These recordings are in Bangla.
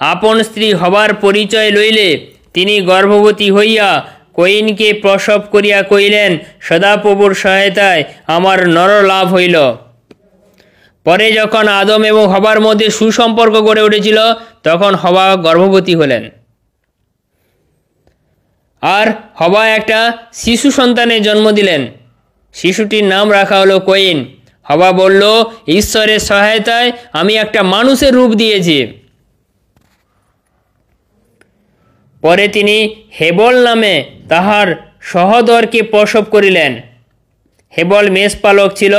আপন স্ত্রী হবার পরিচয় লইলে তিনি গর্ভবতী হইয়া কইনকে প্রসব করিয়া কইলেন, সদাপ্রভুর সহায়তায় আমার নরলাভ হইল। পরে যখন আদম এবং হবার মধ্যে সুসম্পর্ক গড়ে উঠেছিল তখন হবা গর্ভবতী হলেন, আর হবা একটা শিশু সন্তানের জন্ম দিলেন। শিশুটির নাম রাখা হলো কইন। হবা বলল, ঈশ্বরের সহায়তায় আমি একটা মানুষের রূপ দিয়েছি। পরে তিনি হেবল নামে তাহার সহোদরকে প্রসব করিলেন। হেবল মেষপালক ছিল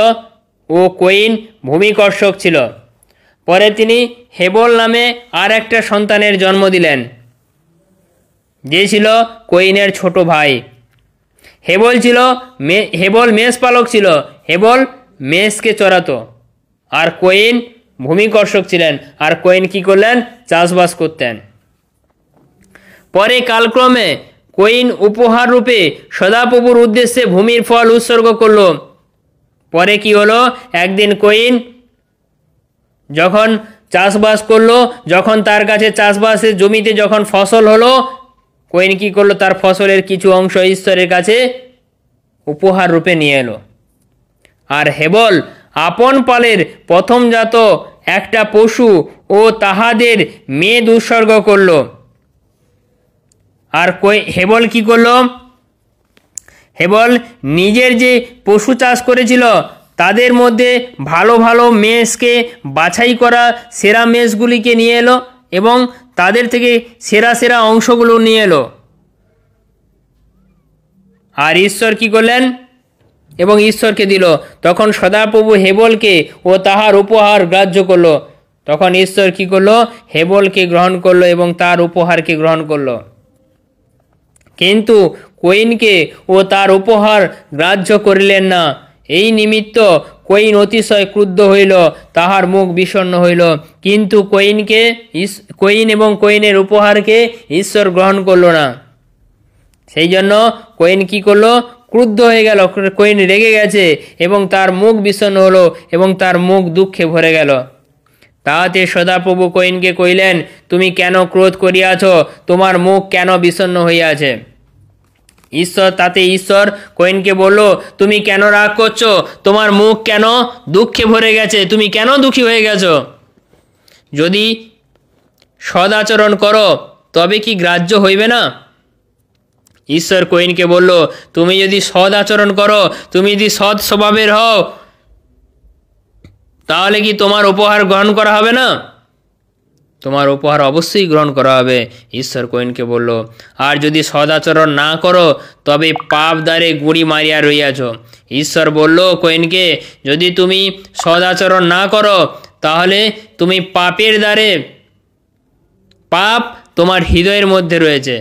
ও কইন ভূমিকর্ষক ছিল। পরে তিনি হেবল নামে আর একটা সন্তানের জন্ম দিলেন, যে ছিল কইনের ছোট ভাই। হেবল মেষপালক ছিল, হেবল মেষকে চড়াতো, আর কইন ভূমিকর্ষক ছিলেন। আর কইন কি করলেন? চাষবাস করতেন। পরে কালক্রমে কইন উপহার রূপে সদাপ্রভুর উদ্দেশ্যে ভূমির ফল উৎসর্গ করল। পরে কি হলো? একদিন কইন যখন চাষবাস করলো, যখন তার কাছে চাষবাসের জমিতে যখন ফসল হলো, কইন কি করলো? তার ফসলের কিছু অংশ ঈশ্বরের কাছে উপহার রূপে নিয়ে এলো। আর হেবল আপন পালের প্রথমজাত একটা পশু ও তাহাদের মেদ উৎসর্গ করল। আর হেবল কি করলো? হেবল নিজের যে পশু চাষ করেছিল তাদের মধ্যে ভালো ভালো মেষকে বাছাই করা সেরা মেষগুলিকে নিয়ে এলো এবং তাদের থেকে সেরা সেরা অংশগুলো নিয়ে এলো। আর ঈশ্বর কি করলেন? এবং ঈশ্বরকে দিল। তখন সদাপ্রভু হেবলকে ও তাহার উপহার গ্রাহ্য করলো। তখন ঈশ্বর কি করলো? হেবলকে গ্রহণ করলো এবং তার উপহারকে গ্রহণ করলো। কিন্তু কইনকে ও তার উপহার গ্রাহ্য করিলেন না। এই নিমিত্ত কইন অতিশয় ক্রুদ্ধ হইল, তাহার মুখ বিষণ্ণ হইল। কিন্তু কইন এবং কইনের উপহারকে ঈশ্বর গ্রহণ করল না। সেই জন্য কইন কি করলো? ক্রুদ্ধ হয়ে গেল। কইন রেগে গেছে এবং তার মুখ বিষণ্ণ হলো এবং তার মুখ দুঃখে ভরে গেল। তাহাতে সদাপ্রভু কইনকে কইলেন, তুমি কেন ক্রোধ করিয়াছ? তোমার মুখ কেন বিষণ্ণ হইয়াছে? ঈশ্বর কইনকে বলল, তুমি কেন রাগ করছো? তোমার মুখ কেন দুঃখে ভরে গেছে? তুমি কেন দুঃখী হয়ে গেছো? যদি সদাচরণ করো তবে কি গ্রাহ্য হইবে না? ঈশ্বর কইনকে বলল, তুমি যদি সৎ আচরণ করো, তুমি যদি সৎ স্বভাবের হও, তাহলে কি তোমার উপহার গ্রহণ করা হবে না? তোমার উপহার অবশ্যই গ্রহণ করা হবে। ঈশ্বর কইনকে বলল, আর যদি সদাচরণ না করো তবে পাপ দ্বারে গুঁড়ি মারিয়া রইয়াছ। ঈশ্বর বলল কইনকে, যদি তুমি সদাচরণ না করো তাহলে তুমি পাপের দ্বারে, পাপ তোমার হৃদয়ের মধ্যে রয়েছে।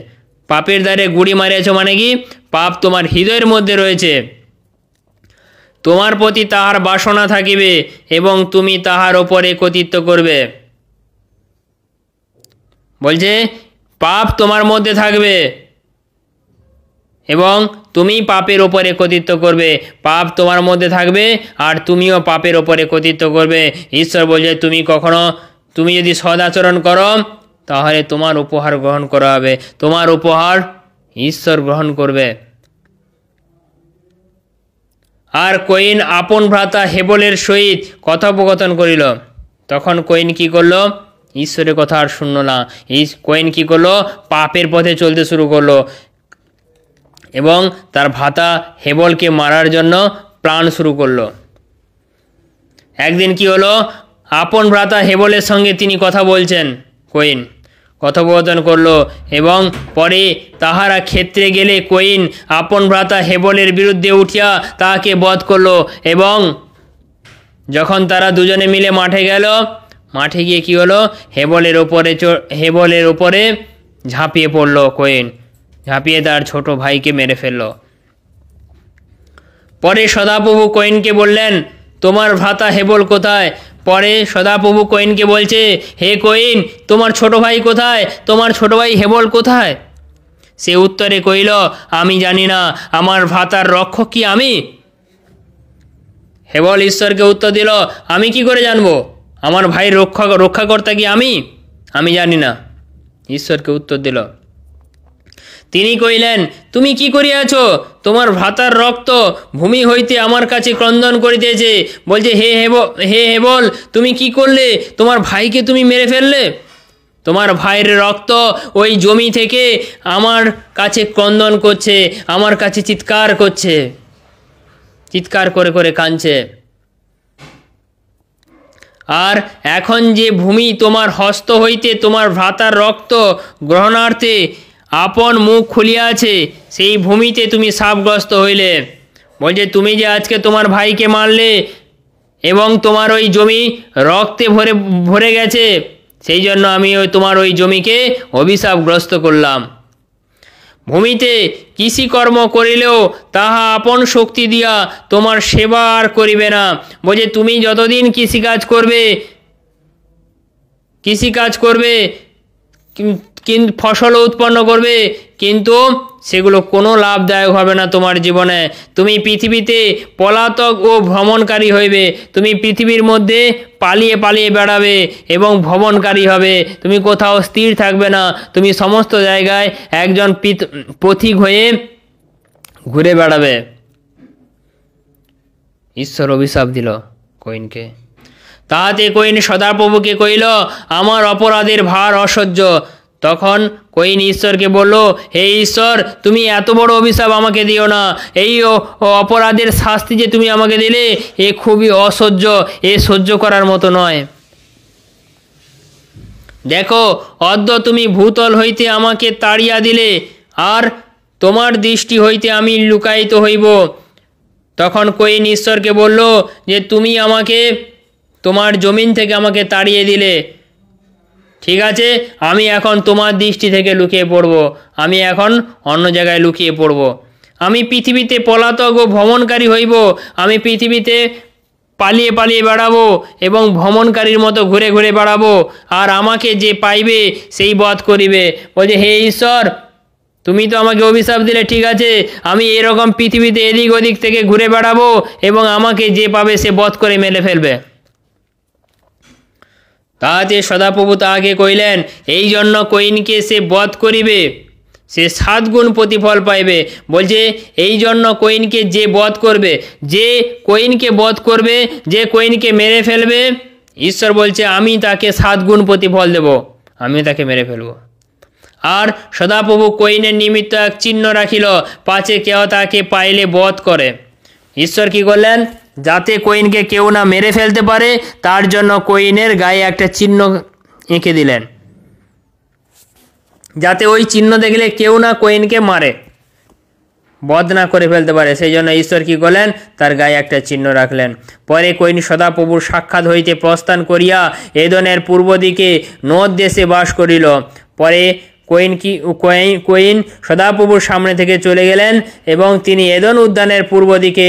পাপের দ্বারে গুঁড়ি মারিয়াছ মানে কি? পাপ তোমার হৃদয়ের মধ্যে রয়েছে। তোমার প্রতি তাহার বাসনা থাকিবে এবং তুমি তাহার ওপরে কর্তৃত্ব করবে। বলছে পাপ তোমার মধ্যে থাকবে এবং তুমি পাপের ওপরে কর্তৃত্ব করবে। পাপ তোমার মধ্যে থাকবে আর তুমিও পাপের ওপরে কর্তৃত্ব করবে। ঈশ্বর বলছে তুমি যদি সদাচরণ করো তাহলে তোমার উপহার গ্রহণ করা হবে। তোমার উপহার ঈশ্বর গ্রহণ করবে। আর কইন আপন ভ্রাতা হেবলের সহিত কথোপকথন করিল। তখন কইন কি করলো? ঈশ্বরের কথা আর শুনল না। কইন কি করলো? পাপের পথে চলতে শুরু করলো এবং তার ভ্রাতা হেবলকে মারার জন্য প্ল্যান শুরু করলো। একদিন কি হলো? আপন ভ্রাতা হেবলের সঙ্গে তিনি কথা বলছেন। কইন কথোপকথন করলো এবং পরে তাহারা ক্ষেত্রে গেলে কইন আপন ভ্রাতা হেবলের বিরুদ্ধে উঠিয়া তাহাকে বধ করলো। এবং যখন তারা দুজনে মিলে মাঠে গেল, মাঠে গিয়ে কি হলো? হেবলের ওপরে ঝাঁপিয়ে পড়লো কইন, ঝাঁপিয়ে তার ছোট ভাইকে মেরে ফেলল। পরে সদাপ্রভু কইনকে বললেন, তোমার ভ্রাতা হেবল কোথায়? পরে সদাপ্রভু কইনকে বলছে, হে কইন, তোমার ছোট ভাই কোথায়? তোমার ছোট ভাই হেবল কোথায়? সে উত্তরে কইল, আমি জানি না, আমার ভ্রাতার রক্ষক কি আমি? হেবল ঈশ্বরকে উত্তর দিল, আমি কি করে জানবো? আমার ভাইয়ের রক্ষাকর্তা কি আমি? আমি জানি না, ঈশ্বরকে উত্তর দিল। তিনি কইলেন, তুমি কি করিয়াছ? তোমার ভ্রাতার রক্ত ভূমি হইতে আমার কাছে ক্রন্দন করিতেছে। বলছে, হে হেবল, তুমি কি করলে? তোমার ভাইকে তুমি মেরে ফেললে। তোমার ভাইয়ের রক্ত ওই জমি থেকে আমার কাছে ক্রন্দন করছে, আমার কাছে চিৎকার করছে, চিৎকার করে করে কাঁদছে। আর এখন যে ভূমি তোমার হস্ত হইতে তোমার ভ্রাতার রক্ত গ্রহণার্থে আপন মুখ খুলিয়াছে, সেই ভূমিতে তুমি শাপগ্রস্ত হইলে। বলছে, তুমি যে আজকে তোমার ভাইকে মারলে এবং তোমার ওই জমি রক্তে ভরে গেছে, সেই জন্য আমি তোমার ওই জমিকে অভিশাপগ্রস্ত করলাম। ভূমিতে কৃষিকর্ম করিলেও তাহা আপন শক্তি দিয়া তোমার সেবা আর করিবে না। বলছে, তুমি যতদিন কৃষিকাজ করবে কিন্তু ফসল উৎপন্ন করবে, কিন্তু সেগুলো কোনো লাভদায়ক হবে না তোমার জীবনে। তুমি পৃথিবীতে পলাতক ও ভ্রমণকারী হইবে। তুমি পৃথিবীর মধ্যে পালিয়ে পালিয়ে বেড়াবে এবং ভ্রমণকারী হবে। তুমি কোথাও স্থির থাকবে না। তুমি সমস্ত জায়গায় একজন পথিক হয়ে ঘুরে বেড়াবে। ঈশ্বর অভিশাপ দিল কইনকে। তাহাতে কইন সদাপ্রভুকে কইল, আমার অপরাধের ভার অসহ্য। তখন কইন ঈশ্বরকে বলল, হে ঈশ্বর, তুমি এত বড় অভিশাপ আমাকে দিও না। এই অপরাধের শাস্তি যে তুমি আমাকে দিলে, এ খুবই অসহ্য, এ সহ্য করার মতো নয়। দেখো, অদ্য তুমি ভূতল হইতে আমাকে তাড়িয়া দিলে, আর তোমার দৃষ্টি হইতে আমি লুকায়িত হইব। তখন কইন ঈশ্বরকে বলল যে, তুমি আমাকে তোমার জমিন থেকে আমাকে তাড়িয়ে দিলে, ঠিক আছে, আমি এখন তোমার দৃষ্টি থেকে লুকিয়ে পড়ব। আমি এখন অন্য জায়গায় লুকিয়ে পড়ব। আমি পৃথিবীতে পলাতক ও ভ্রমণকারী হইব। আমি পৃথিবীতে পালিয়ে পালিয়ে বেড়াবো এবং ভ্রমণকারীর মতো ঘুরে ঘুরে বেড়াবো। আর আমাকে যে পাইবে সেই বধ করিবে। বলছে, হে ঈশ্বর, তুমি তো আমাকে অভিশাপ দিলে, ঠিক আছে, আমি এরকম পৃথিবীতে এদিক ওদিক থেকে ঘুরে বেড়াবো এবং আমাকে যে পাবে সে বধ করে মেরে ফেলবে। তাহাতে সদাপ্রভু তাহাকে কইলেন, এই জন্য কইনকে সে বধ করিবে, সে 7 গুণ প্রতিফল পাইবে। বলছে, এই জন্য কইনকে যে বধ করবে, যে কইনকে মেরে ফেলবে, ঈশ্বর বলছে, আমি তাকে 7 গুণ প্রতিফল দেব, আমি তাকে মেরে ফেলব। আর সদাপ্রভু কইনের নিমিত্ত এক চিহ্ন রাখিল, পাছে কেউ তাকে পাইলে বধ করে। ঈশ্বর কি করলেন? যাতে কইনকে কেউ না মেরে ফেলতে পারে, তার জন্য কইনের গায়ে একটা চিহ্ন এঁকে দিলেন, যাতে ওই চিহ্ন দেখলে কেউ না কইনকে মারে, বধ না করে ফেলতে পারে। সেই জন্য ঈশ্বর কি করলেন? তার গায়ে একটা চিহ্ন রাখলেন। পরে কইন সদাপ্রভুর সাক্ষাৎ হইতে প্রস্থান করিয়া এদনের পূর্ব দিকে নোদ দেশে বাস করিল। পরে কইন সদাপ্রভুর সামনে থেকে চলে গেলেন এবং তিনি এদন উদ্যানের পূর্ব দিকে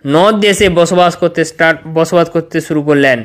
নোদ দেশে বসবাস করতে শুরু করলেন।